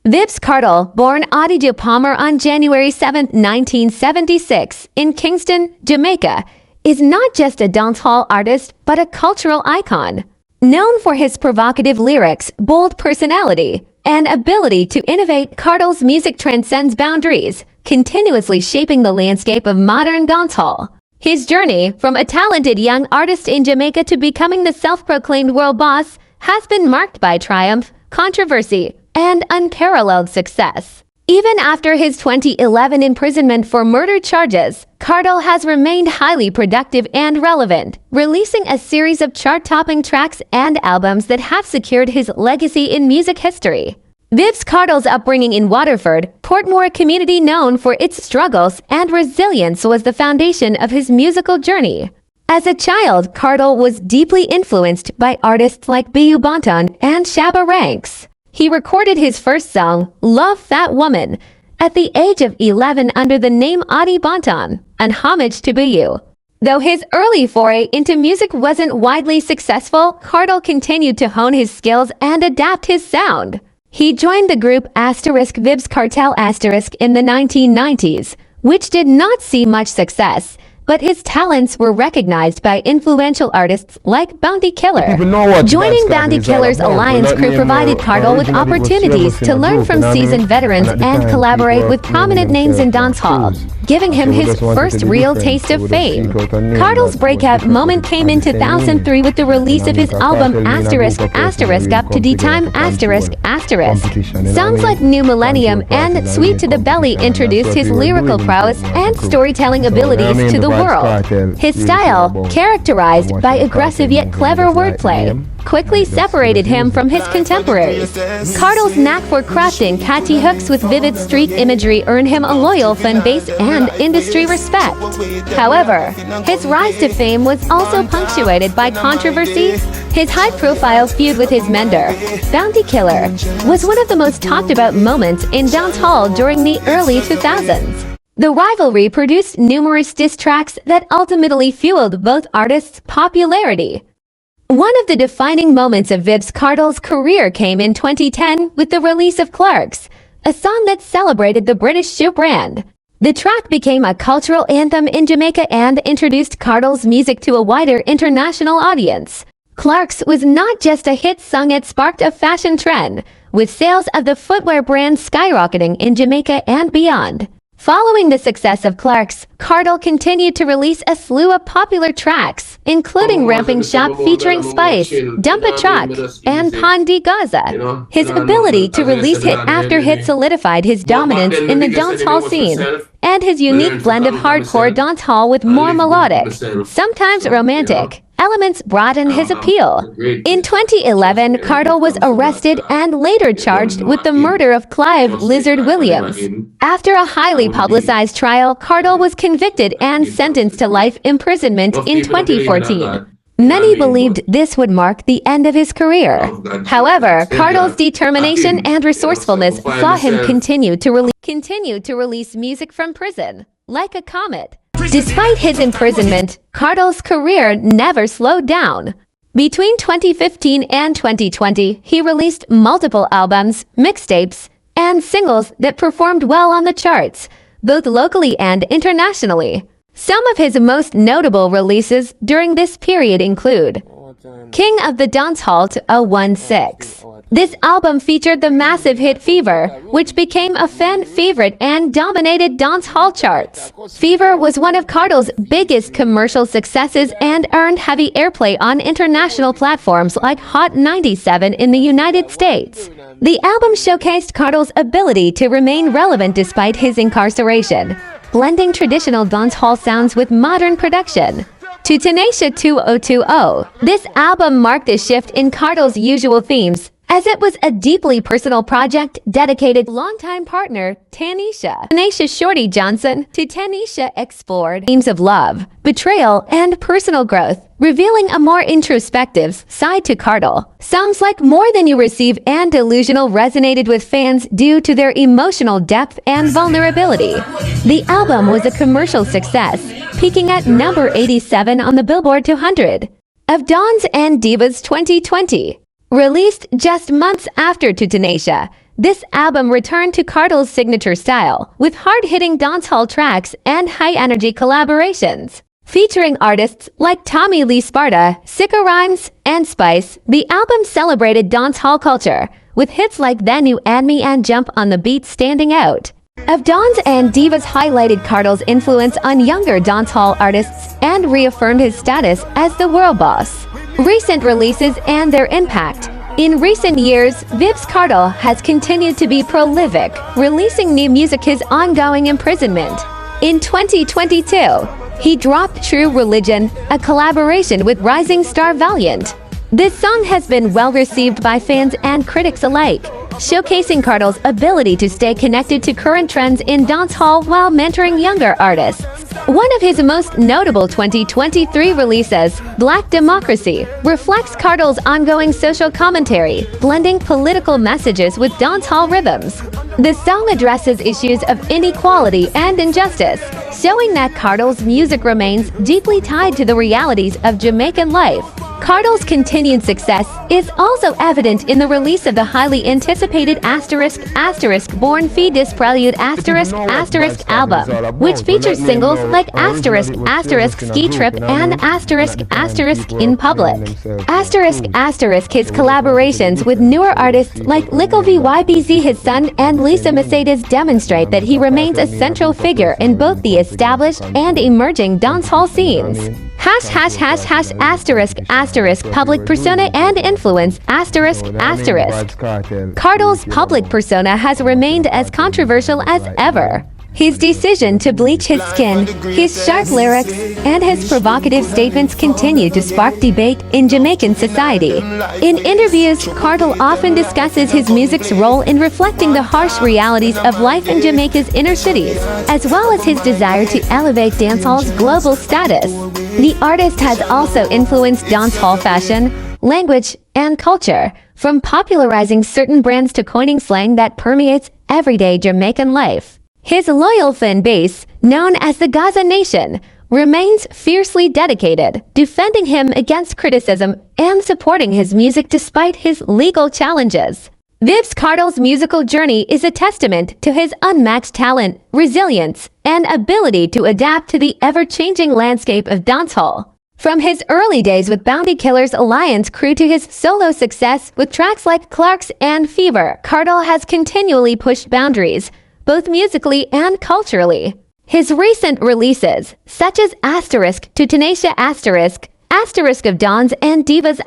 Vybz Kartel, born Adidjo Palmer on January 7, 1976, in Kingston, Jamaica, is not just a dancehall artist but a cultural icon. Known for his provocative lyrics, bold personality, and ability to innovate, Kartel's music transcends boundaries, continuously shaping the landscape of modern dancehall. His journey, from a talented young artist in Jamaica to becoming the self-proclaimed world boss, has been marked by triumph, controversy, and unparalleled success. Even after his 2011 imprisonment for murder charges, Kartel has remained highly productive and relevant, releasing a series of chart-topping tracks and albums that have secured his legacy in music history. Vybz Kartel's upbringing in Waterford, Portmore community known for its struggles and resilience, was the foundation of his musical journey. As a child, Kartel was deeply influenced by artists like Buju Banton and Shabba Ranks. He recorded his first song, Love That Woman, at the age of 11 under the name Adi Banton, an homage to Buju. Though his early foray into music wasn't widely successful, Kartel continued to hone his skills and adapt his sound. He joined the group Vybz Kartel in the 1990s, which did not see much success, but his talents were recognized by influential artists like Bounty Killer. Joining Bounty Killer's alliance crew provided Kartel with opportunities to learn from seasoned veterans and collaborate with prominent names in dancehall, giving him his first real taste of fame. Kartel's breakout moment came in 2003 with the release of his album Up to D Time ***. Songs like New Millennium and Sweet to the Belly introduced his lyrical prowess and storytelling abilities to the world. His style, characterized by aggressive yet clever wordplay, quickly separated him from his contemporaries. Kartel's knack for crafting catchy hooks with vivid street imagery earned him a loyal fan base and industry respect. However, his rise to fame was also punctuated by controversy. His high-profile feud with his mentor, Bounty Killer, was one of the most talked-about moments in dancehall during the early 2000s. The rivalry produced numerous diss tracks that ultimately fueled both artists' popularity. One of the defining moments of Vybz Kartel's career came in 2010 with the release of Clarks, a song that celebrated the British shoe brand. The track became a cultural anthem in Jamaica and introduced Kartel's music to a wider international audience. Clarks was not just a hit song, it sparked a fashion trend, with sales of the footwear brand skyrocketing in Jamaica and beyond. Following the success of Clarks, Kartel continued to release a slew of popular tracks, including Ramping Shop featuring Spice, Dump a Truck, and Pon de Gaza. His ability to release hit after hit solidified his dominance in the dancehall scene, and his unique blend of hardcore dancehall with more melodic, sometimes romantic, elements broadened his appeal. In 2011, Kartel was arrested and later charged with the murder of Clive Lizard Williams. After a highly publicized trial, Kartel was convicted and sentenced to life imprisonment in 2014. Many believed this would mark the end of his career. However, Kartel's determination and resourcefulness saw him continue to release music from prison, like a comet. Despite his imprisonment, Kartel's career never slowed down. Between 2015 and 2020, he released multiple albums, mixtapes, and singles that performed well on the charts, both locally and internationally. Some of his most notable releases during this period include King of the Dancehall 2016. This album featured the massive hit Fever, which became a fan favorite and dominated dancehall charts. Fever was one of Kartel's biggest commercial successes and earned heavy airplay on international platforms like Hot 97 in the United States. The album showcased Kartel's ability to remain relevant despite his incarceration, blending traditional dancehall sounds with modern production. To Tenacia 2020, this album marked a shift in Kartel's usual themes, as it was a deeply personal project dedicated to longtime partner Tenacia Shorty Johnson. Tenacia explored themes of love, betrayal, and personal growth, revealing a more introspective side to Kartel. Songs like More Than You Receive and Delusional resonated with fans due to their emotional depth and vulnerability. The album was a commercial success, peaking at number 87 on the Billboard 200 of Dons and Divas 2020. Released just months after To Tenacia, This album returned to Kartel's signature style, with hard-hitting dancehall tracks and high-energy collaborations. Featuring artists like Tommy Lee Sparta, Sicko Rhymes, and Spice, the album celebrated dancehall culture, with hits like Then You and Me and Jump on the Beat standing out. Of Dons and Divas highlighted Kartel's influence on younger dancehall artists and reaffirmed his status as the world boss. Recent releases and their impact. In recent years, Vybz Kartel has continued to be prolific, releasing new music his ongoing imprisonment. In 2022, he dropped True Religion, a collaboration with rising star Valiant. This song has been well received by fans and critics alike, showcasing Kartel's ability to stay connected to current trends in dancehall while mentoring younger artists. One of his most notable 2023 releases, Black Democracy, reflects Kartel's ongoing social commentary, blending political messages with dancehall rhythms. The song addresses issues of inequality and injustice, showing that Kartel's music remains deeply tied to the realities of Jamaican life. Kartel's continued success is also evident in the release of the highly anticipated *** Born Fee Dis Prelude *** album, which features singles like *** Ski Trip and *** In Public. His collaborations with newer artists like Lickle VYBZ his son and Lisa Mercedes demonstrate that he remains a central figure in both the established and emerging dancehall scenes. *** Public persona and influence ***. Kartel's public persona has remained as controversial as ever. His decision to bleach his skin, his sharp lyrics, and his provocative statements continue to spark debate in Jamaican society. In interviews, Kartel often discusses his music's role in reflecting the harsh realities of life in Jamaica's inner cities, as well as his desire to elevate dancehall's global status. The artist has also influenced dancehall fashion, language, and culture, from popularizing certain brands to coining slang that permeates everyday Jamaican life. His loyal fan base, known as the Gaza Nation, remains fiercely dedicated, defending him against criticism and supporting his music despite his legal challenges. Vybz Kartel's musical journey is a testament to his unmatched talent, resilience, and ability to adapt to the ever-changing landscape of dancehall. From his early days with Bounty Killers Alliance crew to his solo success with tracks like Clarks and Fever, Kartel has continually pushed boundaries, both musically and culturally. His recent releases, such as ** to Tenacia *** of Dons and Divas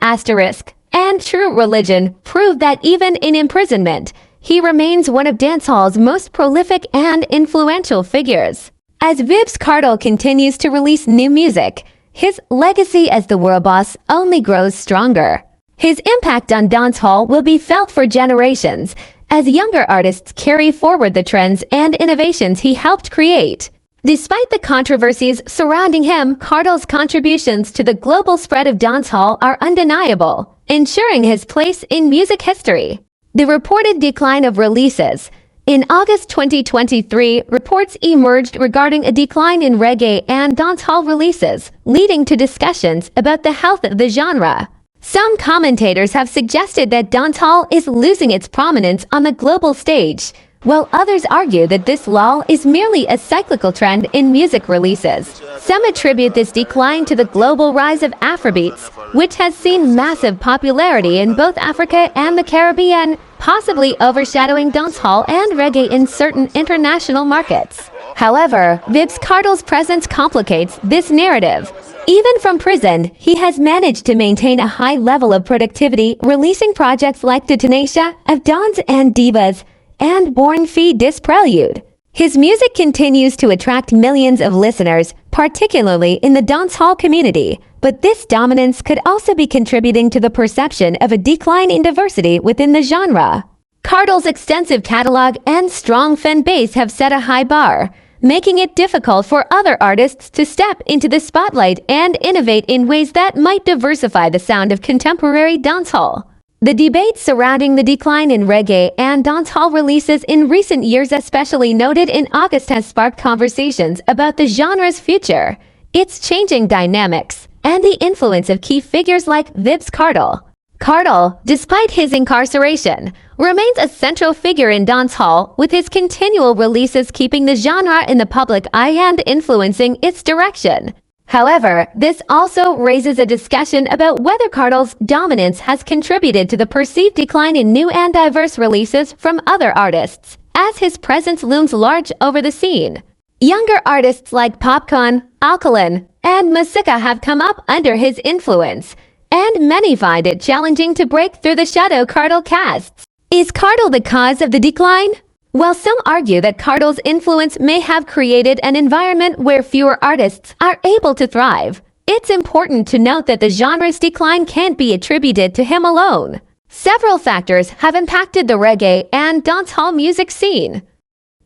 ***, and True Religion, prove that even in imprisonment, he remains one of dancehall's most prolific and influential figures. As Vybz Kartel continues to release new music, his legacy as the world boss only grows stronger. His impact on dancehall will be felt for generations, as younger artists carry forward the trends and innovations he helped create. Despite the controversies surrounding him, Kartel's contributions to the global spread of dancehall are undeniable, ensuring his place in music history. The reported decline of releases. In August 2023, reports emerged regarding a decline in reggae and dancehall releases, leading to discussions about the health of the genre. Some commentators have suggested that dancehall is losing its prominence on the global stage, while others argue that this lull is merely a cyclical trend in music releases. Some attribute this decline to the global rise of Afrobeats, which has seen massive popularity in both Africa and the Caribbean, possibly overshadowing dancehall and reggae in certain international markets. However, Vybz Kartel's presence complicates this narrative. Even from prison, he has managed to maintain a high level of productivity, releasing projects like the Tenacia of Dons and Divas and Born Fee Dis Prelude. His music continues to attract millions of listeners, particularly in the dancehall community, but this dominance could also be contributing to the perception of a decline in diversity within the genre. Kartel's extensive catalog and strong fan base have set a high bar, making it difficult for other artists to step into the spotlight and innovate in ways that might diversify the sound of contemporary dancehall. The debate surrounding the decline in reggae and dancehall releases in recent years, especially noted in August, has sparked conversations about the genre's future, its changing dynamics, and the influence of key figures like Vybz Kartel. Kartel, despite his incarceration, remains a central figure in dancehall, with his continual releases keeping the genre in the public eye and influencing its direction. However, this also raises a discussion about whether Kartel's dominance has contributed to the perceived decline in new and diverse releases from other artists, as his presence looms large over the scene. Younger artists like Popcorn, Alkaline, and Masika have come up under his influence, and many find it challenging to break through the shadow Kartel casts. Is Kartel the cause of the decline? While some argue that Kartel's influence may have created an environment where fewer artists are able to thrive, it's important to note that the genre's decline can't be attributed to him alone. Several factors have impacted the reggae and dancehall music scene.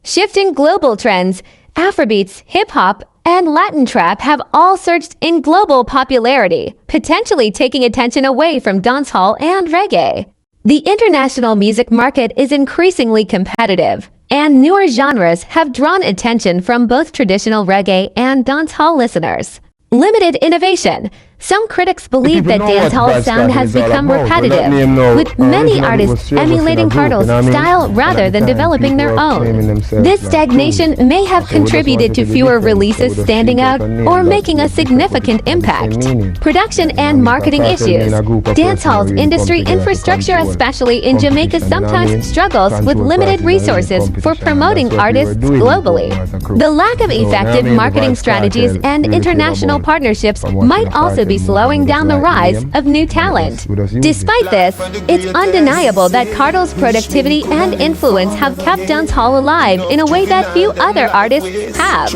Shifting global trends, Afrobeats, hip-hop, and Latin trap have all surged in global popularity, potentially taking attention away from dancehall and reggae. The international music market is increasingly competitive, and newer genres have drawn attention from both traditional reggae and dancehall listeners. Limited innovation. Some critics believe that dancehall sound has become repetitive, with many artists emulating Kartel's style rather than developing their own. This stagnation may have contributed to fewer releases standing out or making a significant impact. Production and marketing issues. Dancehall's industry infrastructure, especially in Jamaica, sometimes struggles with limited resources for promoting artists globally. The lack of effective marketing strategies and international partnerships might also be slowing down the rise of new talent. Despite this, it's undeniable that Kartel's productivity and influence have kept dancehall alive in a way that few other artists have.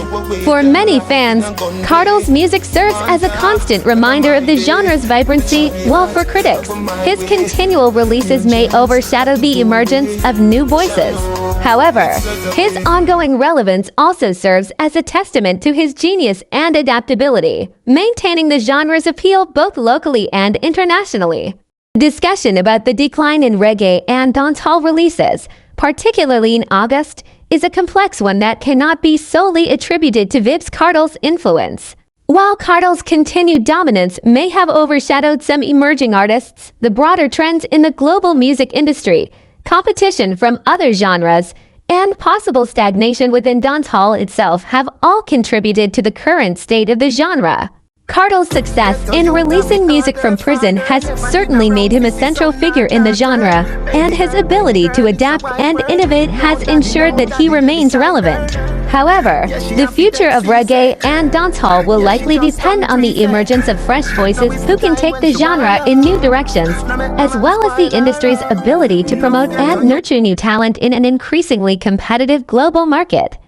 For many fans, Kartel's music serves as a constant reminder of the genre's vibrancy, while for critics, his continual releases may overshadow the emergence of new voices. However, his ongoing relevance also serves as a testament to his genius and adaptability, maintaining the genre's appeal both locally and internationally. Discussion about the decline in reggae and dancehall releases, particularly in August, is a complex one that cannot be solely attributed to Vybz Kartel's influence. While Kartel's continued dominance may have overshadowed some emerging artists, the broader trends in the global music industry, competition from other genres, and possible stagnation within dancehall itself have all contributed to the current state of the genre. Kartel's success in releasing music from prison has certainly made him a central figure in the genre, and his ability to adapt and innovate has ensured that he remains relevant. However, the future of reggae and dancehall will likely depend on the emergence of fresh voices who can take the genre in new directions, as well as the industry's ability to promote and nurture new talent in an increasingly competitive global market.